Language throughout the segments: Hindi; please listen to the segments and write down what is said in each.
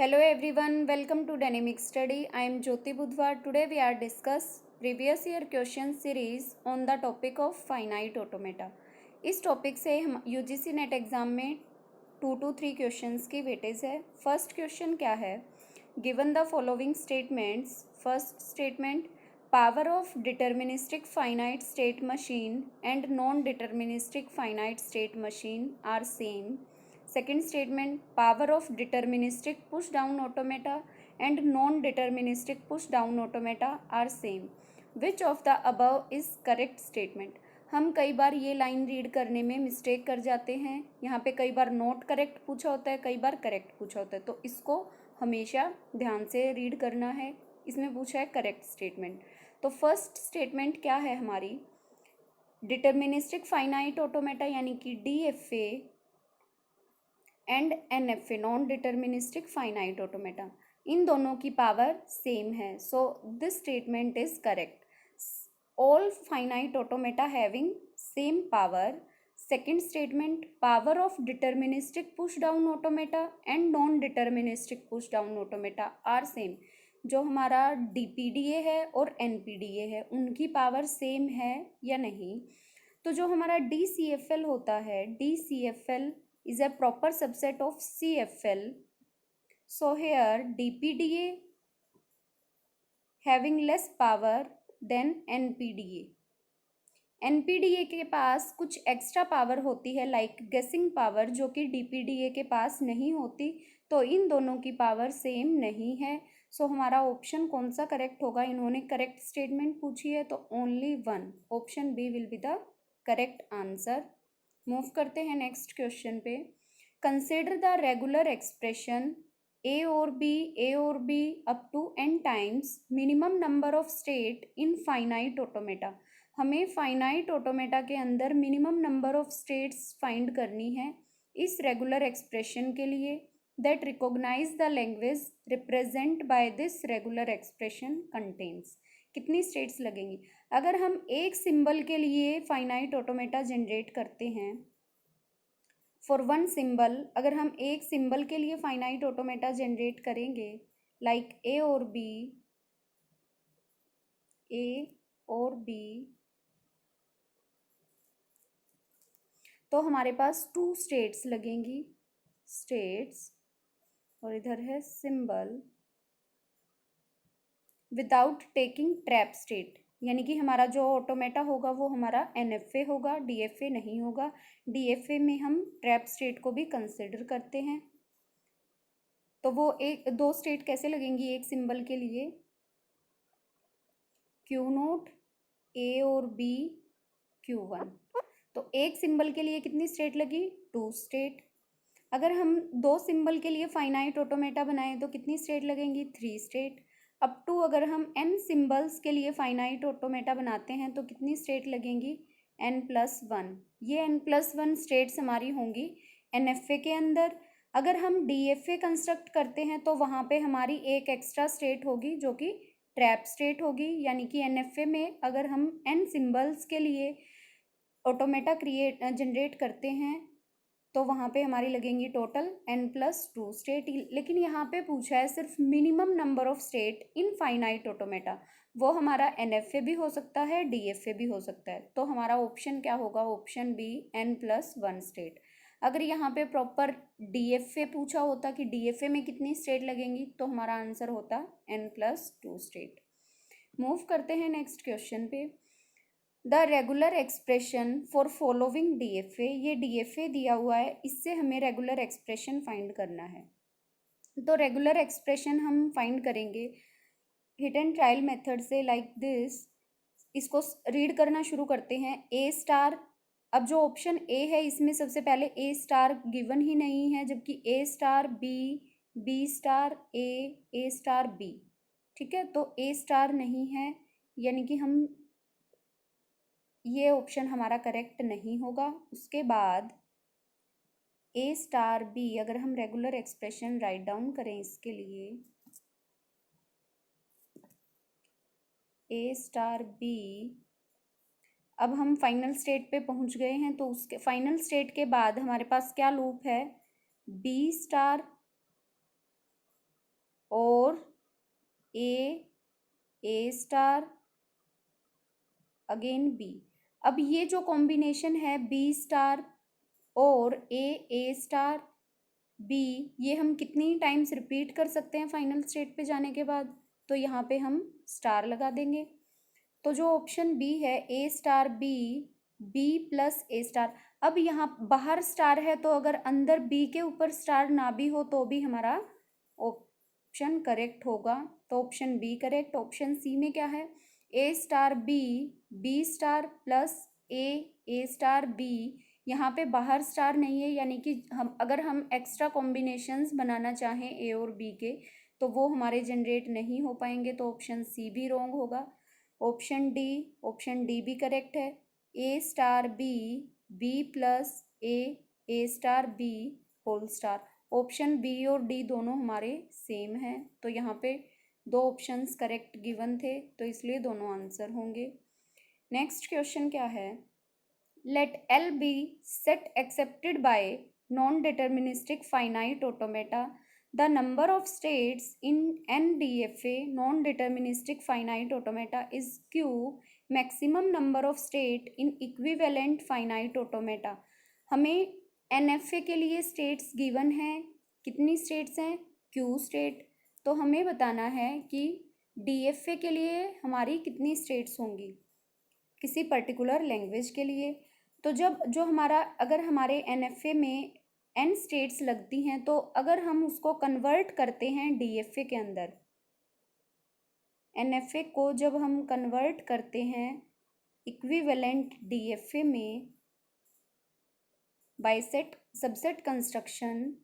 Hello everyone, welcome to Dynamic Study. I am Jyoti Budhwar. Today we are discuss previous year question series on the topic of finite automata. इस टॉपिक से हम यूजीसी नेट एग्जाम में 2 to 3 क्वेश्चंस की वेटेज है. फर्स्ट क्वेश्चन क्या है? Given the following statements. First statement, power of deterministic finite state machine and non deterministic finite state machine are same. Second statement, power of deterministic push down automata and non-deterministic push down automata are same. Which of the above is correct statement? हम कई बार ये लाइन रीड करने में मिस्टेक कर जाते हैं. यहाँ पे कई बार नॉट करेक्ट पूछा होता है, कई बार करेक्ट पूछा होता है, तो इसको हमेशा ध्यान से रीड करना है. इसमें पूछा है करेक्ट स्टेटमेंट. तो फर्स्ट स्टेटमेंट क्या है हमारी? डिटर्मिनिस्टिक फाइनाइट ऑटोमेटा यानी कि DFA and NFA non deterministic finite automata, इन दोनों की पावर सेम है. So this statement is correct. All finite automata having same power. Second statement, power of deterministic push down automata and non deterministic push down automata are same. जो हमारा DPDA है और NPDA है उनकी पावर सेम है या नहीं. तो जो हमारा DCFL होता है, DCFL is a proper subset of CFL. So here DPDA having less power than NPDA. NPDA के पास कुछ एक्स्ट्रा पावर होती है लाइक गेसिंग पावर, जो कि DPDA के पास नहीं होती. तो इन दोनों की पावर सेम नहीं है. सो हमारा ऑप्शन कौन सा करेक्ट होगा? इन्होंने करेक्ट स्टेटमेंट पूछी है तो only one, option B will be the correct answer. Move करते हैं नेक्स्ट क्वेश्चन पे. Consider the regular expression A और B up to n times minimum number of state in finite automata. हमें फाइनाइट ऑटोमेटा के अंदर minimum number of states find करनी है इस रेगुलर एक्सप्रेशन के लिए. That recognize the language represent by this regular expression contains. कितनी स्टेट्स लगेंगी? अगर हम एक सिंबल के लिए फाइनाइट ऑटोमेटा जनरेट करते हैं, फॉर वन सिंबल, अगर हम एक सिंबल के लिए फाइनाइट ऑटोमेटा जनरेट करेंगे लाइक ए और बी, तो हमारे पास 2 स्टेट्स लगेंगी. स्टेट्स और इधर है symbol without taking trap state, यानी कि हमारा जो ऑटोमेटा होगा वो हमारा NFA होगा, DFA नहीं होगा. DFA में हम ट्रैप स्टेट को भी कंसिडर करते हैं. तो वो दो स्टेट कैसे लगेंगी एक सिंबल के लिए? Q0 A और B Q1. तो एक सिंबल के लिए कितनी स्टेट लगी? 2 स्टेट. अगर हम 2 सिंबल के लिए फाइनाइट ऑटोमेटा बनाएं तो कितनी स्टेट लगेंगी? 3 स्टेट. अप टू अगर हम n सिंबल्स के लिए फाइनाइट ऑटोमेटा बनाते हैं तो कितनी स्टेट लगेंगी? n+1. ये n+1 स्टेट्स हमारी होंगी NFA के अंदर. अगर हम DFA कंस्ट्रक्ट करते हैं तो वहाँ पे हमारी एक एक्स्ट्रा स्टेट होगी जो कि ट्रैप स्टेट होगी. यानी कि NFA में अगर हम n सिंबल्स के लिए ऑटोमेटा जनरेट करते हैं तो वहाँ पे हमारी लगेंगी टोटल n+2 स्टेट. लेकिन यहाँ पे पूछा है सिर्फ minimum number of state in finite automata. वो हमारा NFA भी हो सकता है, DFA भी हो सकता है. तो हमारा ऑप्शन क्या होगा? Option B, n+1 state. अगर यहाँ पे प्रॉपर DFA पूछा होता कि DFA में कितनी स्टेट लगेंगी तो हमारा आंसर होता n+2 स्टेट. मूव करते हैं नेक्स्ट क्वेश्चन पे. The regular expression for following DFA, ये DFA दिया हुआ है, इससे हमें रेगुलर एक्सप्रेशन फाइंड करना है. तो रेगुलर एक्सप्रेशन हम फाइंड करेंगे हिट एंड ट्रायल मेथड से लाइक दिस. इसको रीड करना शुरू करते हैं. A*, अब जो ऑप्शन A है इसमें सबसे पहले A* गिवन ही नहीं है, जबकि A*, B*, A*, B. ठीक है, तो A* नहीं है, यानी कि हम ये ऑप्शन हमारा करेक्ट नहीं होगा. उसके बाद A*B, अगर हम रेगुलर एक्सप्रेशन राइट डाउन करें इसके लिए, A*B, अब हम फाइनल स्टेट पे पहुंच गए हैं. तो उसके फाइनल स्टेट के बाद हमारे पास क्या लूप है? B*, ए स्टार, अगेन बी। अब ये जो कॉम्बिनेशन है बी स्टार और ए स्टार बी, ये हम कितनी टाइम्स रिपीट कर सकते हैं फाइनल स्टेट पे जाने के बाद? तो यहाँ पे हम स्टार लगा देंगे। तो जो ऑप्शन बी है A star B, B plus A star. अब यहाँ बाहर स्टार है तो अगर अंदर बी के ऊपर स्टार ना भी हो तो भी हमारा ऑप्शन करेक्ट होगा। तो option B correct. Option C में क्या है? A star B, B star plus A star B. यहाँ पे बाहर स्टार नहीं है, यानी कि हम एक्स्ट्रा कॉम्बिनेशंस बनाना चाहें ए और बी के तो वो हमारे जनरेट नहीं हो पाएंगे। तो ऑप्शन सी भी रॉन्ग होगा। ऑप्शन डी भी करेक्ट है। A star B, B plus A star B whole star. Option B और डी दोनों हमारे सेम हैं, तो यहाँ पे दो ऑप्शंस करेक्ट गिवन थे, तो इसलिए दोनों आंसर होंगे। नेक्स्ट क्वेश्चन क्या है? Let L be set accepted by non-deterministic finite automata. The number of states in NDFA non-deterministic finite automata is Q. Maximum number of state in equivalent finite automata. हमें NFA के लिए स्टेट्स गिवन है। कितनी स्टेट्स हैं? Q state. तो हमें बताना है कि DFA के लिए हमारी कितनी स्टेट्स होंगी किसी पर्टिकुलर लैंग्वेज के लिए। तो अगर हमारे NFA में n स्टेट्स लगती हैं, तो अगर हम उसको कन्वर्ट करते हैं DFA के अंदर, NFA को जब हम कन्वर्ट करते हैं इक्विवेलेंट DFA में बाय सबसेट कंस्ट्रक्शन,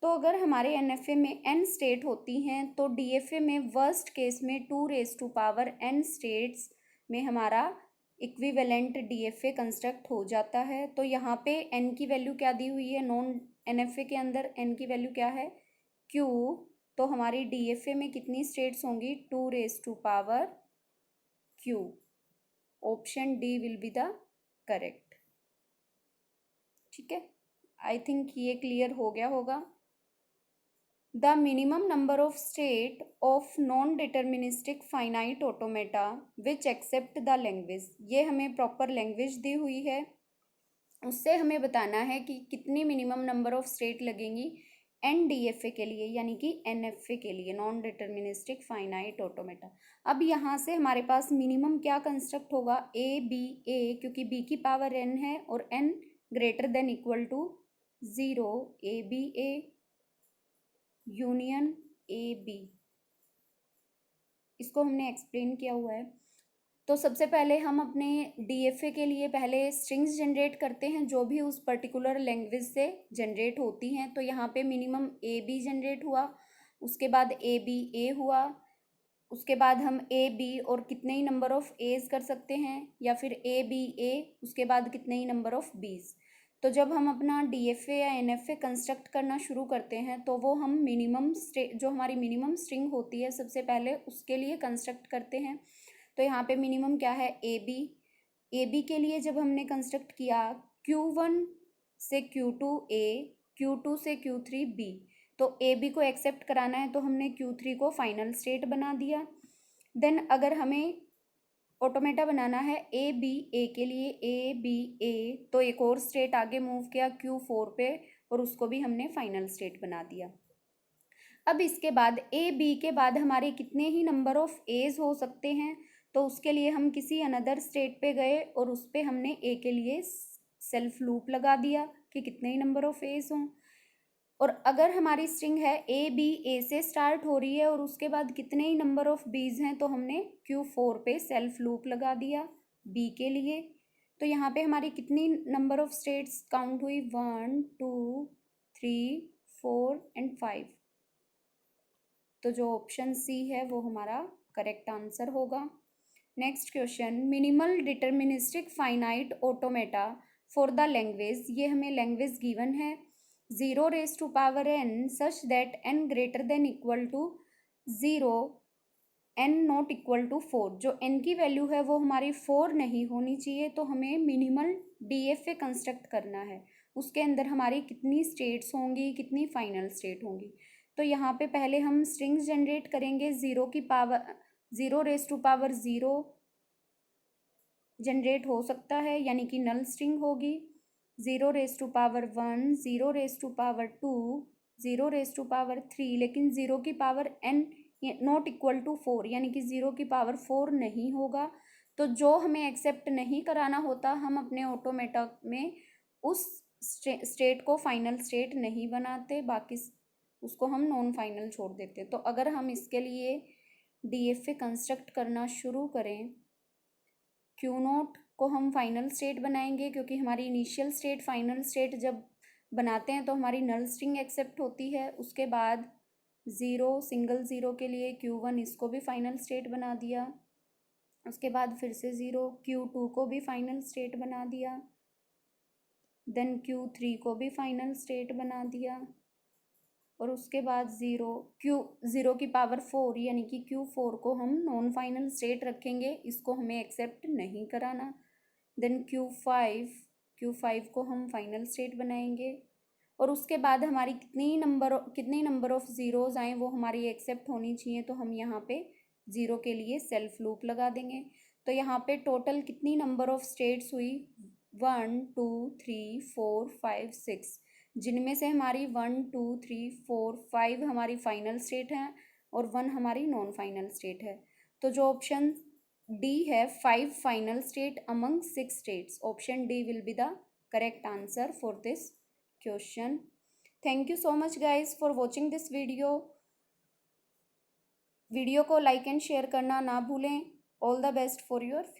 तो अगर हमारे NFA में n स्टेट होती हैं तो DFA में वर्स्ट केस में 2n स्टेट्स में हमारा इक्विवेलेंट DFA कंस्ट्रक्ट हो जाता है। तो यहाँ पे n की वैल्यू क्या दी हुई है? नॉन NFA के अंदर n की वैल्यू क्या है? Q। तो हमारी DFA में कितनी स्टेट्स होंगी? 2Q। Option D will be the correct. ठीक है, आई थिंक ये क्लियर हो गया होगा। The minimum number of state of non-deterministic finite automata which accept the language, ये हमें प्रॉपर लैंग्वेज दी हुई है, उससे हमें बताना है कि कितनी मिनिमम नंबर ऑफ स्टेट लगेंगी NDFA के लिए, यानी कि NFA के लिए, नॉन डिटर्मिनिस्टिक फाइनाइट ऑटोमेटा। अब यहाँ से हमारे पास मिनिमम क्या कंस्ट्रक्ट होगा? A, क्योंकि B की पावर n है और n greater than equal to 0, ABA union AB। इसको हमने एक्सप्लेन किया हुआ है। तो सबसे पहले हम अपने DFA के लिए पहले स्ट्रिंग्स जनरेट करते हैं जो भी उस पर्टिकुलर लैंग्वेज से जनरेट होती हैं। तो यहाँ पे मिनिमम AB जनरेट हुआ, उसके बाद ABA हुआ, उसके बाद हम AB और कितने ही नंबर ऑफ A's कर सकते हैं, या फिर ABA उसके बाद कितने ही नंबर ऑफ B's। तो जब हम अपना DFA या NFA कंस्ट्रक्ट करना शुरू करते हैं तो वो हम जो हमारी मिनिमम स्ट्रिंग होती है सबसे पहले उसके लिए कंस्ट्रक्ट करते हैं। तो यहाँ पे मिनिमम क्या है? AB के लिए जब हमने कंस्ट्रक्ट किया Q1 से Q2 A, Q2 से Q3 B, तो AB को एक्सेप्ट कराना है तो हमने Q3 को फाइनल स्टेट बना दिया। देन अगर हमें ऑटोमेटा बनाना है ABA के लिए, ABA, तो एक और स्टेट आगे मूव किया Q4 पे और उसको भी हमने फाइनल स्टेट बना दिया। अब इसके बाद AB के बाद हमारे कितने ही नंबर ऑफ A's हो सकते हैं, तो उसके लिए हम किसी अनदर स्टेट पे गए और उस पर हमने A के लिए सेल्फ लूप लगा दिया कि कितने ही नंबर ऑफ A's हों। और अगर हमारी स्ट्रिंग है A से स्टार्ट हो रही है और उसके बाद कितने ही नंबर ऑफ B's हैं, तो हमने Q4 पे सेल्फ लूप लगा दिया B के लिए। तो यहाँ पे हमारी कितनी नंबर ऑफ स्टेट्स काउंट हुई? 1, 2, 3, 4 एंड 5। तो जो ऑप्शन सी है वो हमारा करेक्ट आंसर होगा। Next question, minimal deterministic finite automata for the language, ये हमें लैंग्वेज गिवन है 0n such that n greater than equal to 0, n not equal to 4। जो n की वैल्यू है वो हमारी 4 नहीं होनी चाहिए। तो हमें मिनिमल DFA कंस्ट्रक्ट करना है, उसके अंदर हमारी कितनी स्टेट्स होंगी, कितनी फाइनल स्टेट होंगी। तो यहाँ पे पहले हम स्ट्रिंग्स जनरेट करेंगे। 0 रेज टू पावर 0 जनरेट हो सकता है, यानी कि नल स्ट्रिंग होगी। 0 raise to power 1, 0 raise to power 2, 0 raise to power 3, लेकिन 0 की power n not equal to 4, यानी कि 0 की पावर 4 नहीं होगा। तो जो हमें एक्सेप्ट नहीं कराना होता, हम अपने ऑटोमेटा में उस स्टेट को फाइनल स्टेट नहीं बनाते, बाकी उसको हम नॉन फाइनल छोड़ देते। तो अगर हम इसके लिए DFA कंस्ट्रक्ट करना शुरू करें, क्यू नोट को हम फाइनल स्टेट बनाएंगे, क्योंकि हमारी इनिशियल स्टेट फाइनल स्टेट जब बनाते हैं तो हमारी नल स्ट्रिंग एक्सेप्ट होती है। उसके बाद 0 सिंगल 0 के लिए Q1 इसको भी फाइनल स्टेट बना दिया। उसके बाद फिर से 0, Q2 को भी फाइनल स्टेट बना दिया। देन Q3 को भी फाइनल स्टेट बना दिया। और उसके बाद 0 की पावर 4, यानी कि Q4 को हम नॉन फाइनल स्टेट रखेंगे, इसको हमें एक्सेप्ट नहीं कराना। देन Q5 को हम फाइनल स्टेट बनाएंगे। और उसके बाद हमारी कितनी नंबर ऑफ ज़ीरोज़ आए वो हमारी एक्सेप्ट होनी चाहिए, तो हम यहाँ पे 0 के लिए सेल्फ लूप लगा देंगे। तो यहाँ पे टोटल कितनी नंबर ऑफ स्टेट्स हुई? 1 2 3 4 5 6, जिनमें से हमारी 1 2 3 4 5 हमारी फाइनल स्टेट है और 1 हमारी नॉन फाइनल स्टेट है। तो जो ऑप्शन डी है, 5 final state among 6 states, option D will be the correct answer for this question. Thank you so much guys for watching this video को लाइक एंड शेयर करना ना भूलें। All the best for your future.